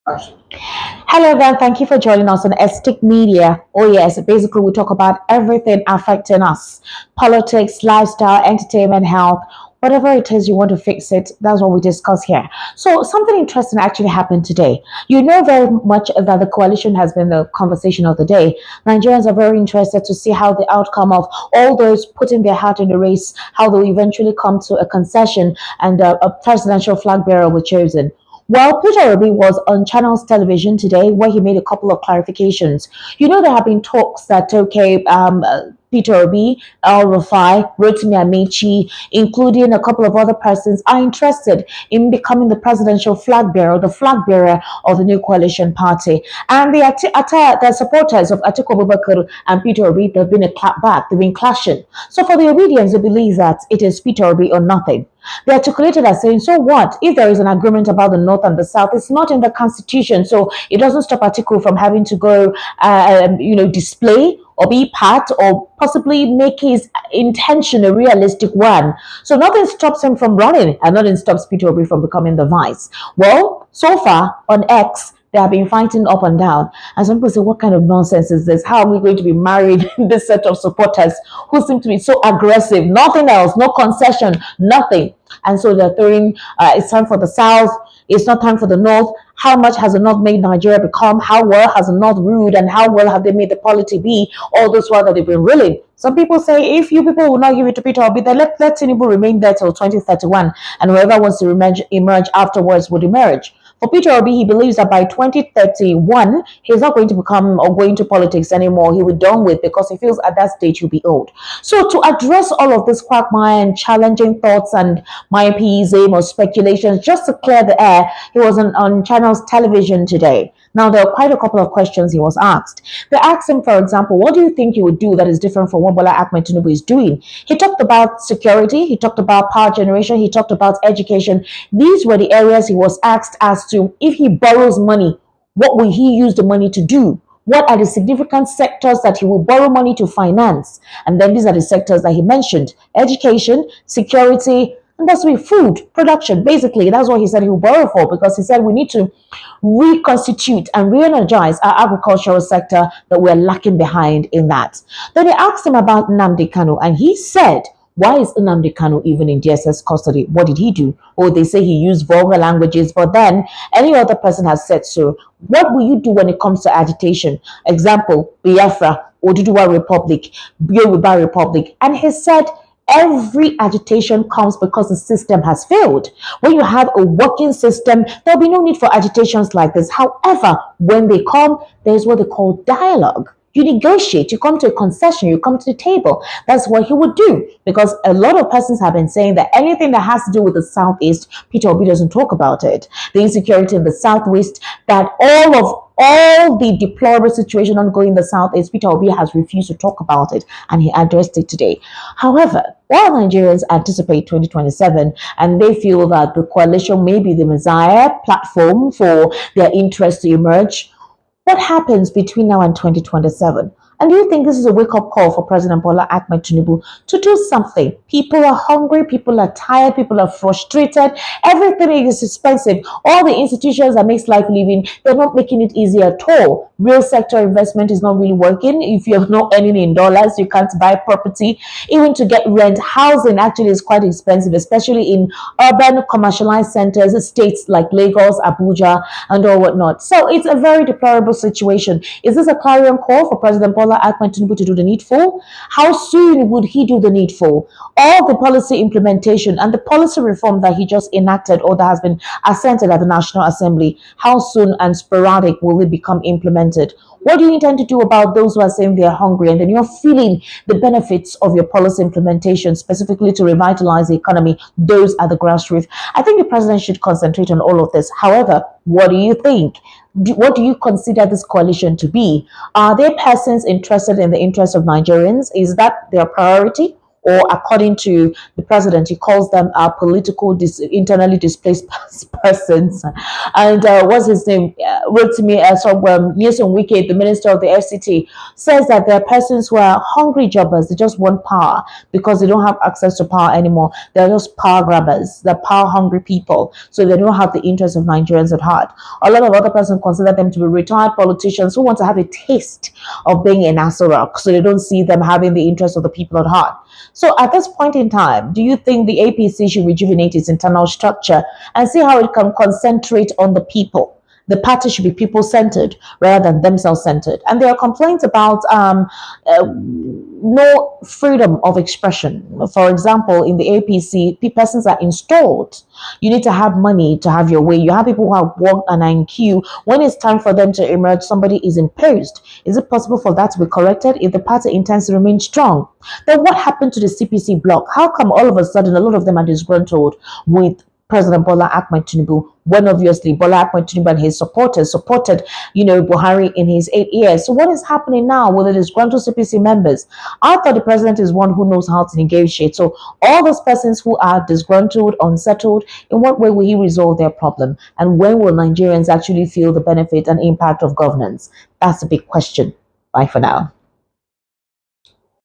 Hello again, thank you for joining us on Estic Media. Oh yes, basically we talk about everything affecting us. Politics, lifestyle, entertainment, health, whatever it is you want to fix it, that's what we discuss here. So something interesting actually happened today. You know very much that the coalition has been the conversation of the day. Nigerians are very interested to see how the outcome of all those putting their hat in the race, how they'll eventually come to a concession and a presidential flag bearer was chosen. Well, Peter Obi was on Channels Television today where he made a couple of clarifications. You know, there have been talks that, okay, Peter Obi, El Rufai, Rotimi Amechi, including a couple of other persons, are interested in becoming the presidential flag bearer, the flag bearer of the new coalition party. And the supporters of Atiku Abubakar and Peter Obi, they've been a clapback, they've been clashing. So for the Obedience, they believe that it is Peter Obi or nothing. They articulated as saying, so what? If there is an agreement about the North and the South, it's not in the Constitution. So it doesn't stop Atiku from having to go, display or be part or possibly make his intention a realistic one. So nothing stops him from running and nothing stops Peter Obi from becoming the vice. Well, so far on X, they have been fighting up and down. And some people say, what kind of nonsense is this? How are we going to be married in this set of supporters who seem to be so aggressive? Nothing else, no concession, nothing. And so they're throwing, it's time for the South, it's not time for the North. How much has the North made Nigeria become? How well has the North ruled? And how well have they made the polity be? All those while that they've been ruling. Some people say, if you people will not give it to Peter Obi, then let Tinubu remain there till 2031. And whoever wants to emerge afterwards would emerge. For Peter Obi, he believes that by 2031, he's not going to become or go into politics anymore. He will be done with because he feels at that stage he'll be old. So to address all of this quagmire and challenging thoughts and myopia or speculations, just to clear the air, he was on Channels Television today. Now, there are quite a couple of questions he was asked. They asked him, for example, what do you think you would do that is different from what Bola Ahmed Tinubu is doing? He talked about security, he talked about power generation, he talked about education. These were the areas he was asked as to if he borrows money, what will he use the money to do? What are the significant sectors that he will borrow money to finance? And then these are the sectors that he mentioned: education, security, and that's with food production. Basically, that's what he said he will borrow for, because he said we need to reconstitute and re-energize our agricultural sector that we're lacking behind in that. Then they asked him about Nnamdi Kanu, and he said, why is Nnamdi Kanu even in DSS custody? What did he do? Oh, they say he used vulgar languages, but then any other person has said so. What will you do when it comes to agitation? Example, Biafra, Oduduwa Republic, Yoruba Republic. And he said, every agitation comes because the system has failed. When you have a working system, there'll be no need for agitations like this. However, when they come, there's what they call dialogue. You negotiate, you come to a concession, you come to the table. That's what he would do, because a lot of persons have been saying that anything that has to do with the Southeast, Peter Obi doesn't talk about it. The insecurity in the Southwest, that all the deplorable situation ongoing in the Southeast, Peter Obi has refused to talk about it, and he addressed it today. However, while Nigerians anticipate 2027 and they feel that the coalition may be the messiah platform for their interests to emerge, what happens between now and 2027? And do you think this is a wake-up call for President Bola Ahmed Tinubu to do something? People are hungry, people are tired, people are frustrated. Everything is expensive. All the institutions that makes life living, they're not making it easy at all. Real sector investment is not really working. If you're not earning in dollars, you can't buy property. Even to get rent, housing actually is quite expensive, especially in urban commercialized centers, states like Lagos, Abuja, and all whatnot. So it's a very deplorable situation. Is this a clarion call for President Bola Ahmed Tinubu to do the needful? How soon would he do the needful? All the policy implementation and the policy reform that he just enacted or that has been assented at the National Assembly, how soon and sporadic will it become implemented? What do you intend to do about those who are saying they're hungry and then you're feeling the benefits of your policy implementation, specifically to revitalize the economy? Those are the grassroots. I think the president should concentrate on all of this. However, what do you think? What do you consider this coalition to be? Are there persons interested in the interests of Nigerians? Is that their priority? or according to the president, he calls them internally displaced persons. And what's his name? Wrote to me Nyesom Wike, the minister of the FCT, says that there are persons who are hungry jobbers. They just want power because they don't have access to power anymore. They're just power grabbers. They're power hungry people. So they don't have the interests of Nigerians at heart. A lot of other persons consider them to be retired politicians who want to have a taste of being in Aso Rock. So they don't see them having the interests of the people at heart. So at this point in time, do you think the APC should rejuvenate its internal structure and see how it can concentrate on the people? The party should be people-centered rather than themselves-centered. And there are complaints about no freedom of expression. For example, in the APC, persons are installed. You need to have money to have your way. You have people who have worked and are in queue. When it's time for them to emerge, somebody is imposed. Is it possible for that to be corrected if the party intends to remain strong? Then what happened to the CPC bloc? How come all of a sudden a lot of them are disgruntled with President Bola Ahmed Tinubu, when obviously Bola Ahmed Tinubu and his supporters supported, Buhari in his 8 years. So what is happening now with the disgruntled CPC members? I thought the president is one who knows how to negotiate. So all those persons who are disgruntled, unsettled, in what way will he resolve their problem? And when will Nigerians actually feel the benefit and impact of governance? That's a big question. Bye for now.